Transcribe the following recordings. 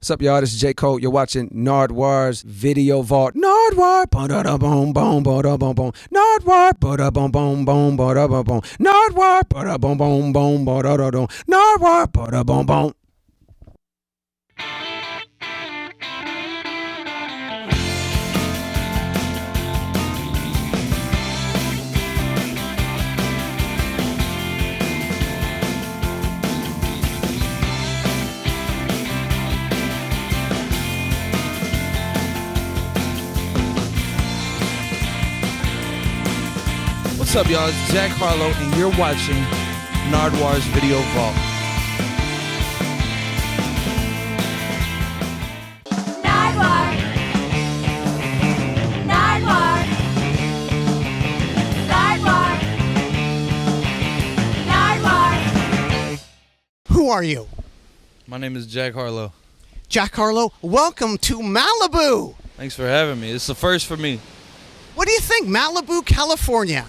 What's up, y'all? This is J. Cole. You're watching Nardwuar's Video Vault. Nardwuar, ba-da-da-boom, boom, ba-da-boom, boom. Nardwuar, ba-da-boom, boom, boom, ba-da-boom, boom. Nardwuar, ba-da-boom, boom, boom, ba-da-da-boom. Nardwuar, ba-da-boom, boom. What's up, y'all? It's Jack Harlow, and you're watching Nardwuar's Video Vault. Nardwuar. Nardwuar. Nardwuar. Nardwuar. Who are you? My name is Jack Harlow. Jack Harlow, welcome to Malibu. Thanks for having me. It's the first for me. What do you think, Malibu, California?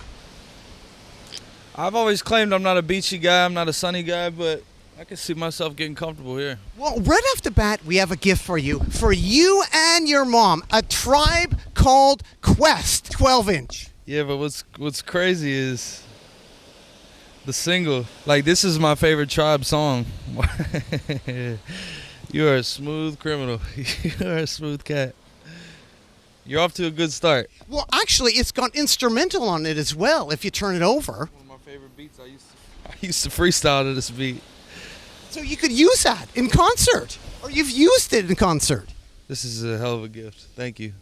I've always claimed I'm not a beachy guy, I'm not a sunny guy, but I can see myself getting comfortable here. Well, right off the bat, we have a gift for you and your mom, a tribe called Quest 12-inch. Yeah, but what's crazy is the single. Like, this is my favorite Tribe song. You are a smooth criminal. You are a smooth cat. You're off to a good start. Well, actually, it's got instrumental on it as well, if you turn it over. One of my favorite beats. I used to freestyle to this beat. So you could use that in concert, or you've used it in concert. This is a hell of a gift. Thank you.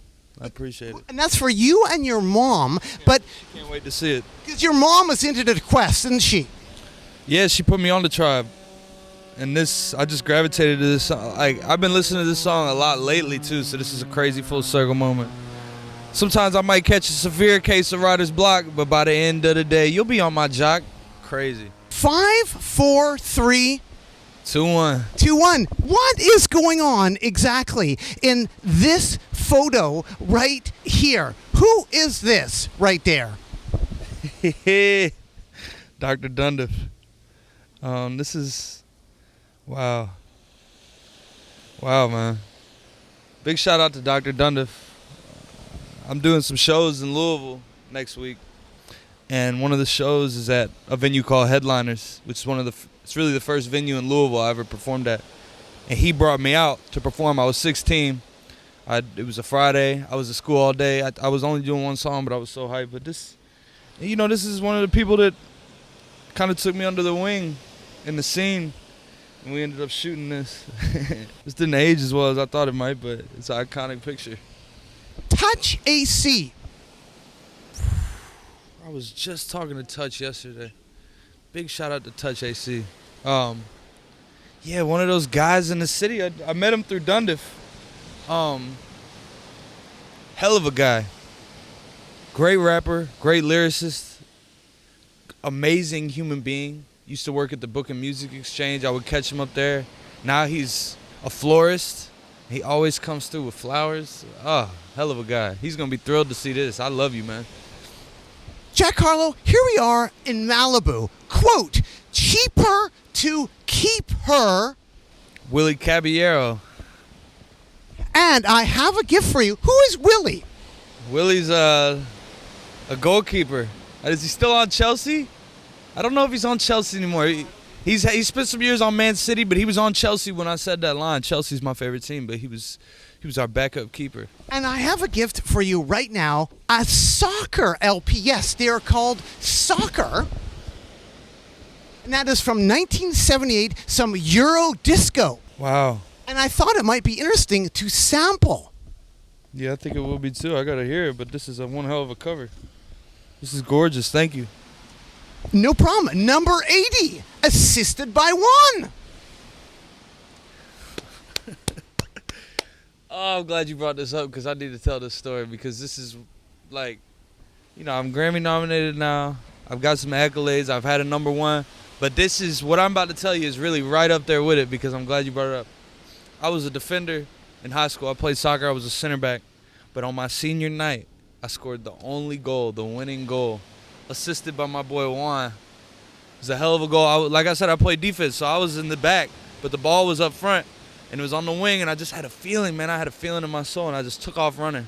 I appreciate it. And that's for you and your mom, but Can't wait to see it. because your mom was into the Quest, isn't she? Yeah, she put me on the Tribe. And this, I just gravitated to this song. Like, I've been listening to this song a lot lately, too, so this is a crazy full circle moment. Sometimes I might catch a severe case of writer's block, but by the end of the day, you'll be on my jock. Crazy. 5, 4, 3, 2-1. 2, 1. What is going on exactly in this photo right here? Who is this right there? Dr. Dundiff. This is... Wow. Wow, man. Big shout out to Dr. Dundiff. I'm doing some shows in Louisville next week. And one of the shows is at a venue called Headliners, which is it's really the first venue in Louisville I ever performed at. And he brought me out to perform. I was 16. It was a Friday. I was at school all day. I was only doing one song, but I was so hyped. But this is one of the people that kind of took me under the wing in the scene. And we ended up shooting this. This didn't age as well as I thought it might, but it's an iconic picture. Touch AC. I was just talking to Touch yesterday. Big shout out to Touch AC. Yeah, one of those guys in the city. I met him through Dundiff. Hell of a guy. Great rapper, great lyricist, amazing human being. Used to work at the Book and Music Exchange. I would catch him up there. Now he's a florist. He always comes through with flowers. Oh, hell of a guy. He's going to be thrilled to see this. I love you, man. Jack Harlow, here we are in Malibu. Quote, cheaper to keep her. Willie Caballero. And I have a gift for you. Who is Willie? Willie's a goalkeeper. Is he still on Chelsea? I don't know if he's on Chelsea anymore. He spent some years on Man City, but he was on Chelsea when I said that line. Chelsea's my favorite team, but he was our backup keeper. And I have a gift for you right now. A soccer LP. Yes, they are called Soccer. And that is from 1978, some Euro disco. Wow. And I thought it might be interesting to sample. Yeah, I think it will be too. I gotta hear it, but this is one hell of a cover. This is gorgeous. Thank you. No problem. Number 80, assisted by one. Oh, I'm glad you brought this up because I need to tell this story because this is like, I'm Grammy nominated now. I've got some accolades. I've had a number one. But this is, what I'm about to tell you is really right up there with it because I'm glad you brought it up. I was a defender in high school. I played soccer. I was a center back. But on my senior night, I scored the only goal, the winning goal, assisted by my boy Juan. It was a hell of a goal. Like I said, I played defense, so I was in the back, but the ball was up front. And it was on the wing, and I just had a feeling, man. I had a feeling in my soul, and I just took off running.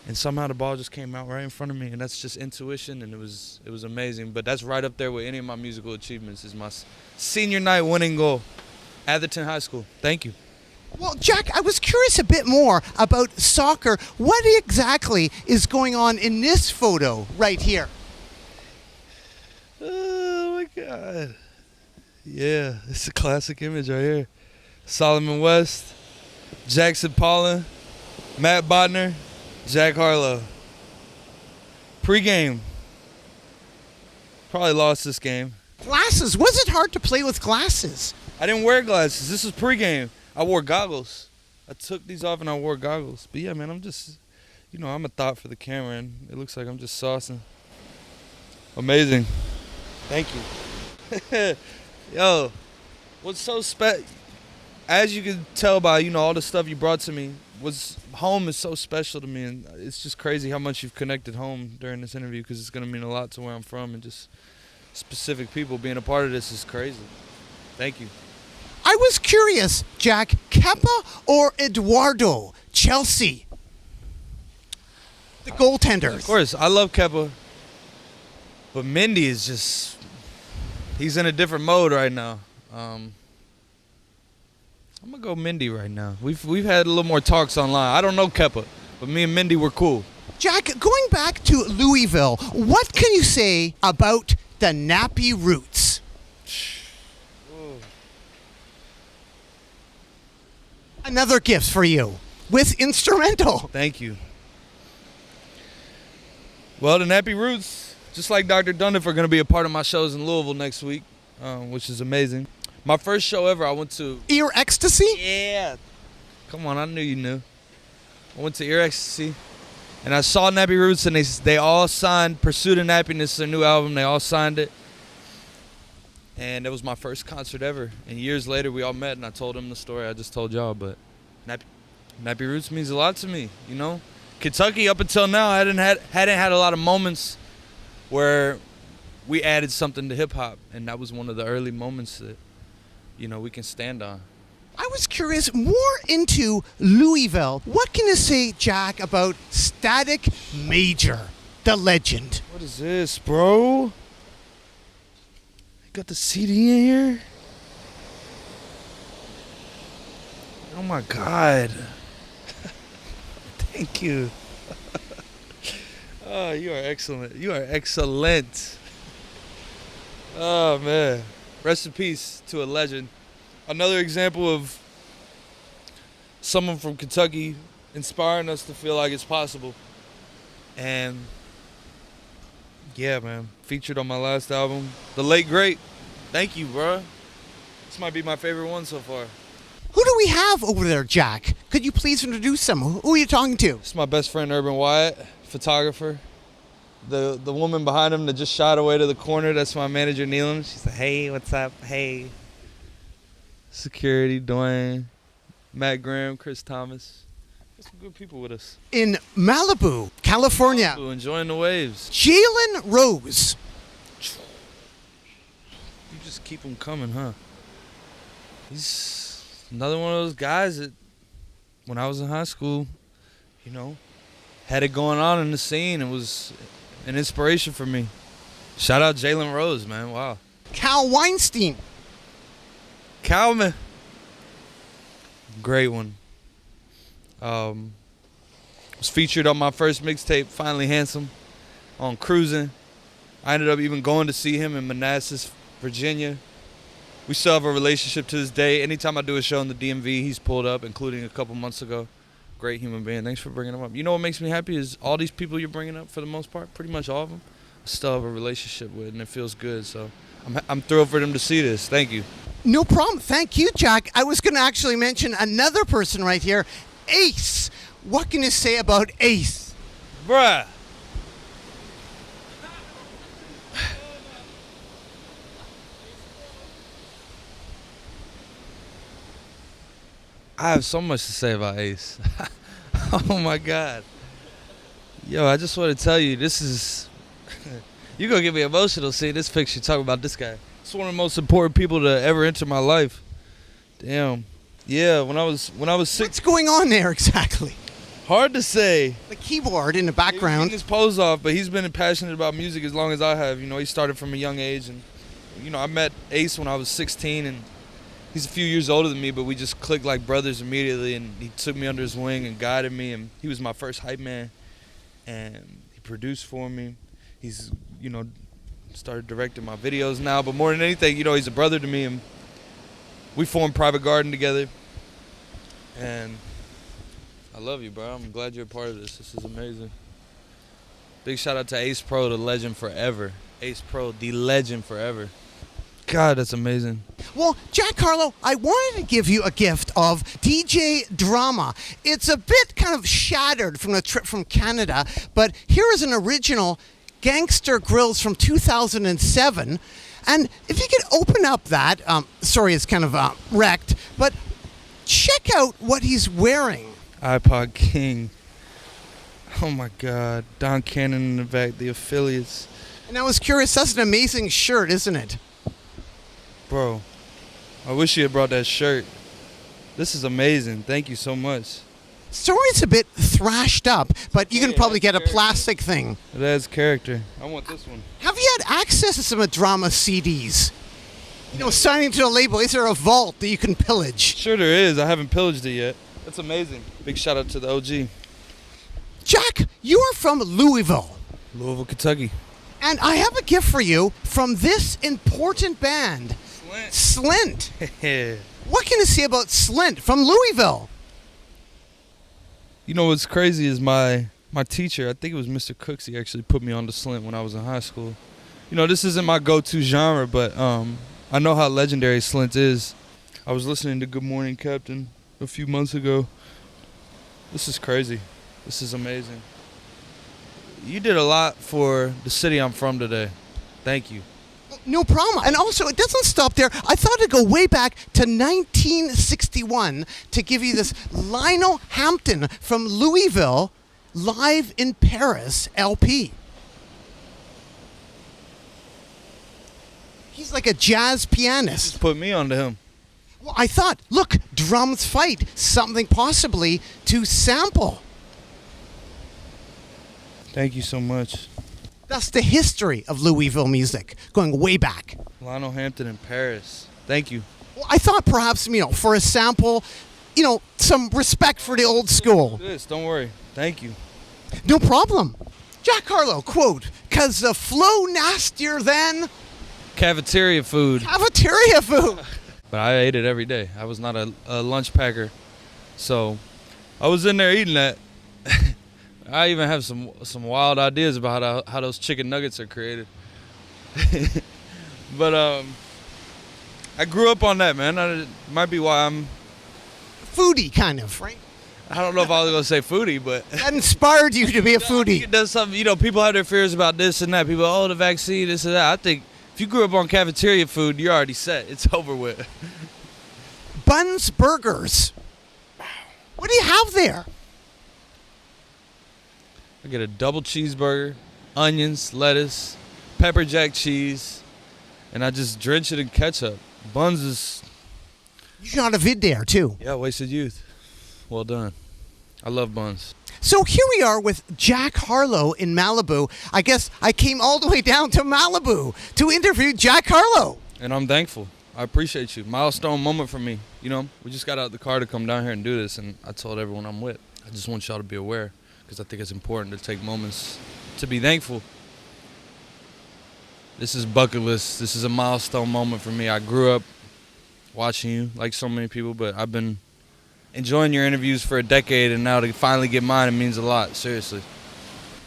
And somehow the ball just came out right in front of me, and that's just intuition, and it was amazing. But that's right up there with any of my musical achievements is my senior night winning goal, Atherton High School. Thank you. Well, Jack, I was curious a bit more about soccer. What exactly is going on in this photo right here? Oh, my God. Yeah, it's a classic image right here. Solomon West, Jackson Paulin, Matt Bodner, Jack Harlow. Pre-game. Probably lost this game. Glasses. Was it hard to play with glasses? I didn't wear glasses. This was pre-game. I wore goggles. I took these off and I wore goggles. But yeah, man, I'm just, I'm a thought for the camera, and it looks like I'm just saucing. Amazing. Thank you. Yo, what's so special, as you can tell by, all the stuff you brought to me, home is so special to me, and it's just crazy how much you've connected home during this interview, because it's going to mean a lot to where I'm from, and just specific people being a part of this is crazy. Thank you. I was curious, Jack, Kepa or Eduardo, Chelsea? The goaltenders. Of course, I love Kepa, but Mindy is just, he's in a different mode right now. I'm gonna go Mindy right now. We've had a little more talks online. I don't know Kepa, but me and Mindy were cool. Jack, going back to Louisville, what can you say about the Nappy Roots? Another gift for you with instrumental. Thank you. Well, the Nappy Roots, just like Dr. Dundiff, are going to be a part of my shows in Louisville next week, which is amazing. My first show ever, I went to... Ear Ecstasy? Yeah. Come on, I knew you knew. I went to Ear Ecstasy, and I saw Nappy Roots, and they all signed Pursuit of Nappiness, their new album. They all signed it. And it was my first concert ever. And years later, we all met, and I told them the story I just told y'all. But Nappy Roots means a lot to me, Kentucky, up until now, hadn't had a lot of moments where we added something to hip-hop. And that was one of the early moments that, we can stand on. I was curious, more into Louisville. What can you say, Jack, about Static Major, the legend? What is this, bro? Got the CD in here? Oh my God. Thank you. Oh, you are excellent. You are excellent. Oh, man. Rest in peace to a legend. Another example of someone from Kentucky inspiring us to feel like it's possible. And yeah, man. Featured on my last album. The late great. Thank you, bro. This might be my favorite one so far. Who do we have over there, Jack? Could you please introduce them? Who are you talking to? This is my best friend, Urban Wyatt, photographer. The woman behind him that just shot away to the corner, that's my manager, Neelam. She's like, hey, what's up? Hey. Security, Dwayne, Matt Graham, Chris Thomas. Got some good people with us. In Malibu, California. Malibu, enjoying the waves. Jalen Rose. You just keep them coming, huh? He's another one of those guys that, when I was in high school, had it going on in the scene. It was an inspiration for me. Shout out Jalen Rose, man. Wow. Cal Weinstein. Calman. Great one. Was featured on my first mixtape, Finally Handsome, on Cruising. I ended up even going to see him in Manassas, Virginia. We still have a relationship to this day. Anytime I do a show in the DMV, he's pulled up, including a couple months ago. Great human being. Thanks for bringing him up. You know what makes me happy is all these people you're bringing up, for the most part, pretty much all of them, I still have a relationship with, and it feels good. So I'm thrilled for them to see this. Thank you. No problem. Thank you, Jack. I was going to actually mention another person right here, Ace. What can you say about Ace? Bruh. I have so much to say about Ace. Oh my God. Yo, I just want to tell you, this is, you're going to get me emotional seeing this picture talking about this guy. It's one of the most important people to ever enter my life. Damn. Yeah, when I was What's 6. going on there exactly? Hard to say. The keyboard in the He was background. getting his pose off, but he's been passionate about music as long as I have. You know, he started from a young age, and you know, I met Ace when I was 16, and he's a few years older than me, but we just clicked like brothers immediately, and he took me under his wing and guided me, and he was my first hype man, and he produced for me. He's, you know, started directing my videos now, but more than anything, you know, he's a brother to me, and we formed Private Garden together, and I love you, bro. I'm glad you're a part of this. This is amazing. Big shout out to Ace Pro, the legend forever. Ace Pro, the legend forever. God, that's amazing. Well, Jack Harlow, I wanted to give you a gift of DJ Drama. It's a bit kind of shattered from the trip from Canada, but here is an original Gangster Grills from 2007. And if you could open up that, sorry, it's kind of wrecked, but check out what he's wearing. iPod King. Oh my God. Don Cannon in the back, the affiliates. And I was curious, that's an amazing shirt, isn't it? Bro, I wish you had brought that shirt. This is amazing. Thank you so much. Sorry it's a bit thrashed up, but you can Yeah, probably that's get a character. plastic thing. It adds character. I want this one. Have you had access to some of Drama CDs? You know, signing to a label, is there a vault that you can pillage? Sure there is. I haven't pillaged it yet. That's amazing. Big shout out to the OG. Jack, you are from Louisville, Louisville, Kentucky. and I have a gift for you from this important band, Slint. Yeah. What can you say about Slint from Louisville? You know what's crazy is my teacher, I think it was Mr. Cooks, he actually put me on to Slint when I was in high school. You know, this isn't my go-to genre, but I know how legendary Slint is. I was listening to Good Morning Captain a few months ago. This is crazy. This is amazing. You did a lot for the city I'm from today. Thank you. No problem. And also, it doesn't stop there. I thought it'd go way back to 1961 to give you this Lionel Hampton from Louisville Live in Paris LP. He's like a jazz pianist. Just put me onto him. Well, I thought, look, drums fight, something possibly to sample. Thank you so much. That's the history of Louisville music, going way back. Lionel Hampton in Paris. Thank you. Well, I thought perhaps, you know, for a sample, you know, some respect for the old school. This, don't worry. Thank you. No problem. Jack Harlow, quote, "'Cause the flow nastier than Cafeteria food. cafeteria food." But I ate it every day. I was not a lunch packer. So I was in there eating that. I even have some wild ideas about how those chicken nuggets are created. But I grew up on that, man. It might be why I'm... Foodie, kind of, right? I don't know if I was going to say foodie, but... That inspired you to be a I think foodie. it does something. You know, people have their fears about this and that. People, oh, the vaccine, this and that. I think if you grew up on cafeteria food, you're already set. It's over with. Buns Burgers. What do you have there? I get a double cheeseburger, onions, lettuce, pepper jack cheese, and I just drench it in ketchup. Buns is, You shot a vid there, too. yeah, wasted youth. Well done. I love buns. So here we are with Jack Harlow in Malibu. I guess I came all the way down to Malibu to interview Jack Harlow. And I'm thankful. I appreciate you. Milestone moment for me. You know, we just got out of the car to come down here and do this, and I told everyone I'm with. I just want y'all to be aware, because I think it's important to take moments to be thankful. This is bucket list. This is a milestone moment for me. I grew up watching you, like so many people, but I've been enjoying your interviews for a decade, and now to finally get mine, it means a lot, seriously.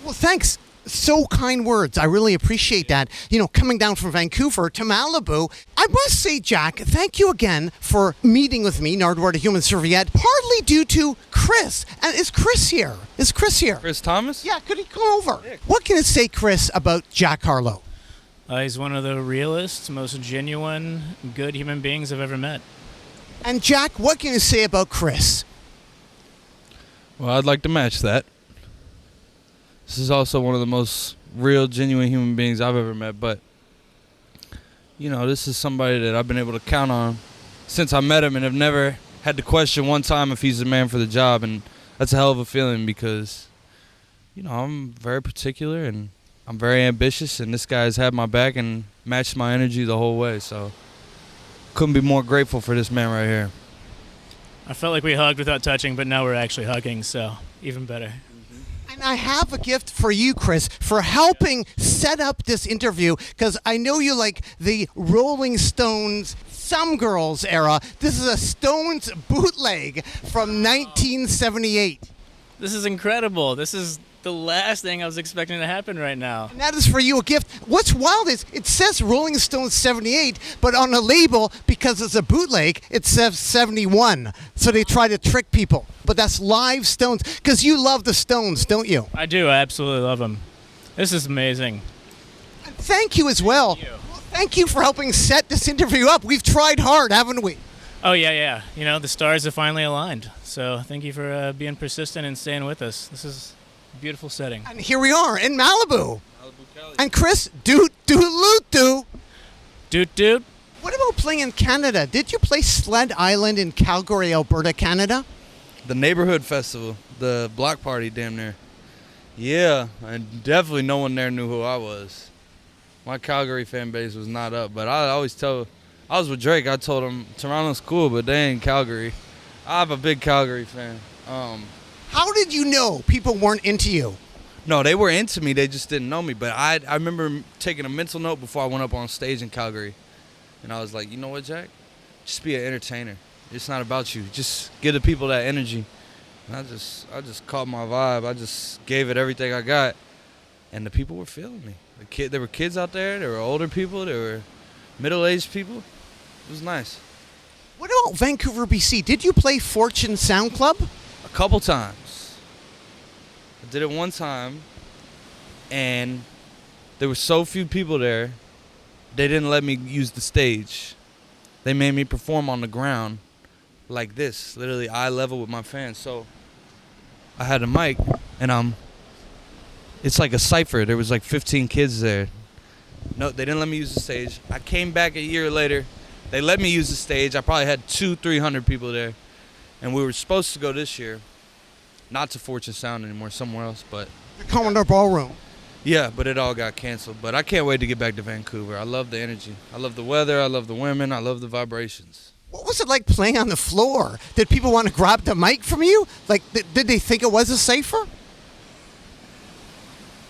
Well, thanks. So kind words. I really appreciate that. You know, coming down from Vancouver to Malibu. I must say, Jack, thank you again for meeting with me, Nardwuar, the Human Serviette, partly due to Chris. And is Chris here? Is Chris here? Chris Thomas? Yeah, could he come over? What can you say, Chris, about Jack Harlow? He's one of the realest, most genuine, good human beings I've ever met. And Jack, what can you say about Chris? Well, I'd like to match that. This is also one of the most real, genuine human beings I've ever met, but, you know, this is somebody that I've been able to count on since I met him and have never had to question one time if he's the man for the job, and that's a hell of a feeling because, I'm very particular and I'm very ambitious, and this guy has had my back and matched my energy the whole way. So couldn't be more grateful for this man right here. I felt like we hugged without touching, but now we're actually hugging, so even better. And I have a gift for you, Chris, for helping set up this interview, because I know you like the Rolling Stones Some Girls era. This is a Stones bootleg from 1978. This is incredible. This is the last thing I was expecting to happen right now. And that is for you a gift. What's wild is it says Rolling Stones 78, but on the label, because it's a bootleg, it says 71. So they try to trick people. But that's live Stones, because you love the Stones, don't you? I do. I absolutely love them. This is amazing. Thank you as well. Thank you for helping set this interview up. We've tried hard, haven't we? Oh, yeah. The stars have finally aligned. So thank you for being persistent and staying with us. This is a beautiful setting. And here we are in Malibu. Cali. And Chris, Doot. Doot. What about playing in Canada? Did you play Sled Island in Calgary, Alberta, Canada? The neighborhood festival, the block party damn near. Yeah, and definitely no one there knew who I was. My Calgary fan base was not up, but I always tell, I was with Drake, I told him Toronto's cool, but they ain't Calgary. I'm a big Calgary fan. How did you know people weren't into you? No, they were into me, they just didn't know me, but I remember taking a mental note before I went up on stage in Calgary, and I was like, you know what, Jack? Just be an entertainer. It's not about you. Just give the people that energy. And I just caught my vibe. I just gave it everything I got, and the people were feeling me. There were kids out there. There were older people. There were middle-aged people. It was nice. What about Vancouver, BC? Did you play Fortune Sound Club? A couple times. I did it one time, and there were so few people there, they didn't let me use the stage. They made me perform on the ground like this, literally eye level with my fans. So I had a mic, and it's like a cipher. There was like 15 kids there. No, they didn't let me use the stage. I came back a year later. They let me use the stage. I probably had 200-300 people there. And we were supposed to go this year, not to Fortune Sound anymore, somewhere else. But The Commodore Ballroom. yeah, but it all got canceled. But I can't wait to get back to Vancouver. I love the energy. I love the weather. I love the women. I love the vibrations. What was it like playing on the floor? Did people want to grab the mic from you? Like, did they think it was a cipher?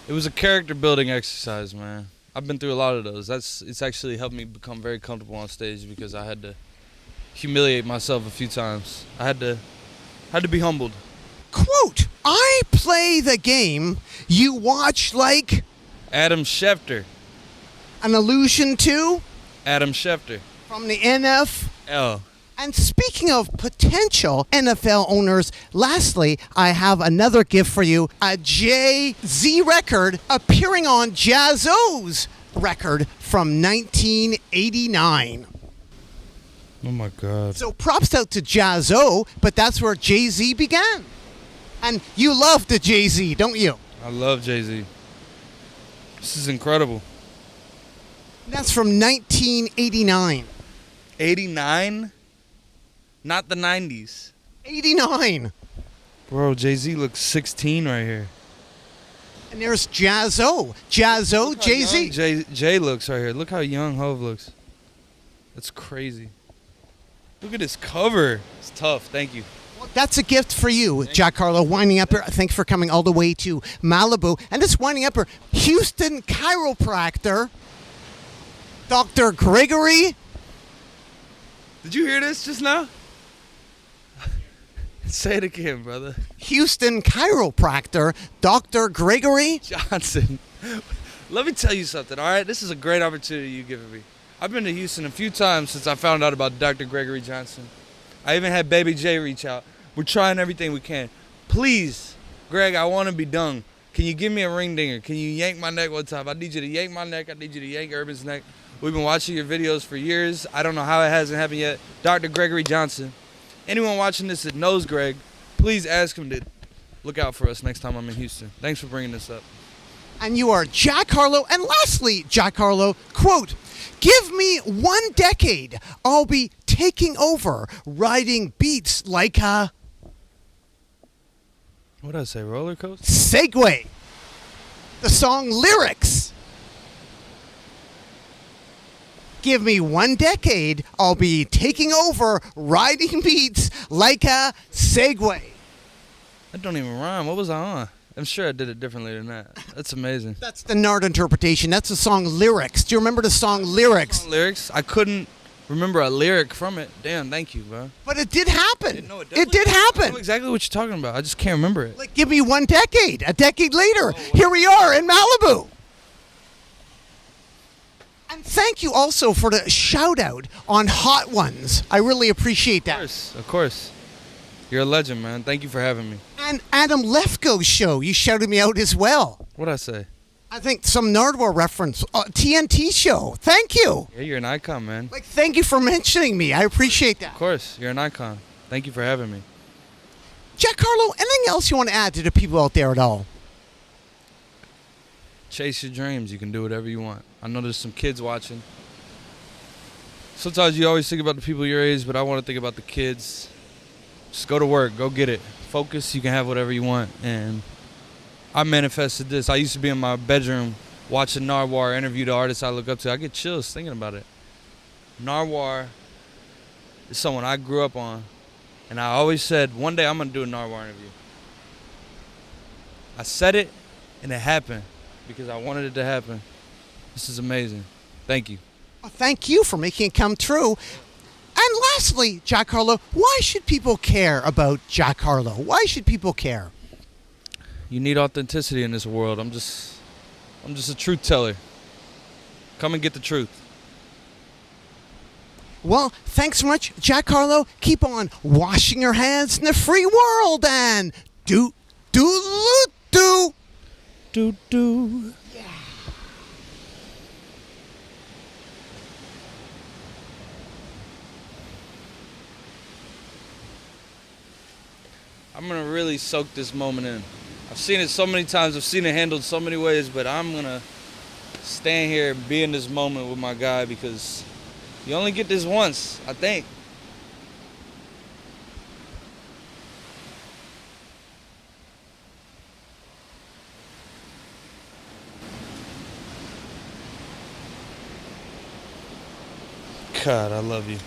It was a character building exercise, man. I've been through a lot of those. It's actually helped me become very comfortable on stage because I had to humiliate myself a few times. I had to be humbled. Quote, I play the game you watch like Adam Schefter. an allusion to Adam Schefter. from the NFL. L. And speaking of potential NFL owners, lastly, I have another gift for you. A Jay-Z record appearing on Jazzo's record from 1989. Oh my God. So props out to Jazzo, but that's where Jay-Z began. And you love the Jay-Z, don't you? I love Jay-Z. This is incredible. That's from 1989. 89? Not the 90s. 89. Bro, Jay-Z looks 16 right here. And there's Jazzo. Jazzo, Look how Jay-Z. young Jay looks right here. Look how young Hov looks. That's crazy. Look at this cover. It's tough. Thank you. Well, that's a gift for you, Jack Harlow, winding up here. Thanks for coming all the way to Malibu. And this winding up here, Houston chiropractor, Dr. Gregory. Did you hear this just now? Say it again, brother. Houston chiropractor, Dr. Gregory Johnson. Let me tell you something, all right? This is a great opportunity you've given me. I've been to Houston a few times since I found out about Dr. Gregory Johnson. I even had Baby J reach out. We're trying everything we can. Please, Greg, I want to be done. Can you give me a ring dinger? Can you yank my neck one time? I need you to yank my neck. I need you to yank Urban's neck. We've been watching your videos for years. I don't know how it hasn't happened yet. Dr. Gregory Johnson. Anyone watching this that knows Greg, please ask him to look out for us next time I'm in Houston. Thanks for bringing this up. and you are Jack Harlow. And lastly, Jack Harlow, quote, give me 1 decade, I'll be taking over, riding beats like a What did I say? Roller coaster? Segway. The song lyrics. Give me 1 decade, I'll be taking over, riding beats like a Segway. That don't even rhyme. What was I on? I'm sure I did it differently than that. That's amazing. That's the Nard interpretation. That's the song lyrics. Do you remember the song lyrics? Lyrics? I couldn't remember a lyric from it. Damn, thank you, bro. But it did happen. No, It definitely did I happen. know exactly what you're talking about. I just can't remember it. Like, give me 1 decade. A decade later, here we are in Malibu. And thank you also for the shout out on Hot Ones. I really appreciate that. Of course. You're a legend, man. Thank you for having me. And Adam Lefko's show, you shouted me out as well. What'd I say? I think some Nardwuar reference. TNT show. Thank you. Yeah, you're an icon, man. Like, thank you for mentioning me. I appreciate that. Of course. You're an icon. Thank you for having me. Jack Harlow, anything else you want to add to the people out there at all? Chase your dreams. You can do whatever you want. I know there's some kids watching. Sometimes you always think about the people your age, but I want to think about the kids. Just go to work. Go get it. Focus. You can have whatever you want. And I manifested this. I used to be in my bedroom watching Nardwuar interview the artists I look up to. I get chills thinking about it. Nardwuar is someone I grew up on. And I always said, one day I'm going to do a Nardwuar interview. I said it, and it happened because I wanted it to happen. This is amazing. Thank you. Well, thank you for making it come true. And lastly, Jack Harlow, why should people care about Jack Harlow? Why should people care? You need authenticity in this world. I'm just a truth teller. Come and get the truth. Well, thanks so much, Jack Harlow. Keep on washing your hands in the free world and do. Do. I'm gonna really soak this moment in. I've seen it so many times, I've seen it handled so many ways, but I'm gonna stand here and be in this moment with my guy because you only get this once, I think. God, I love you.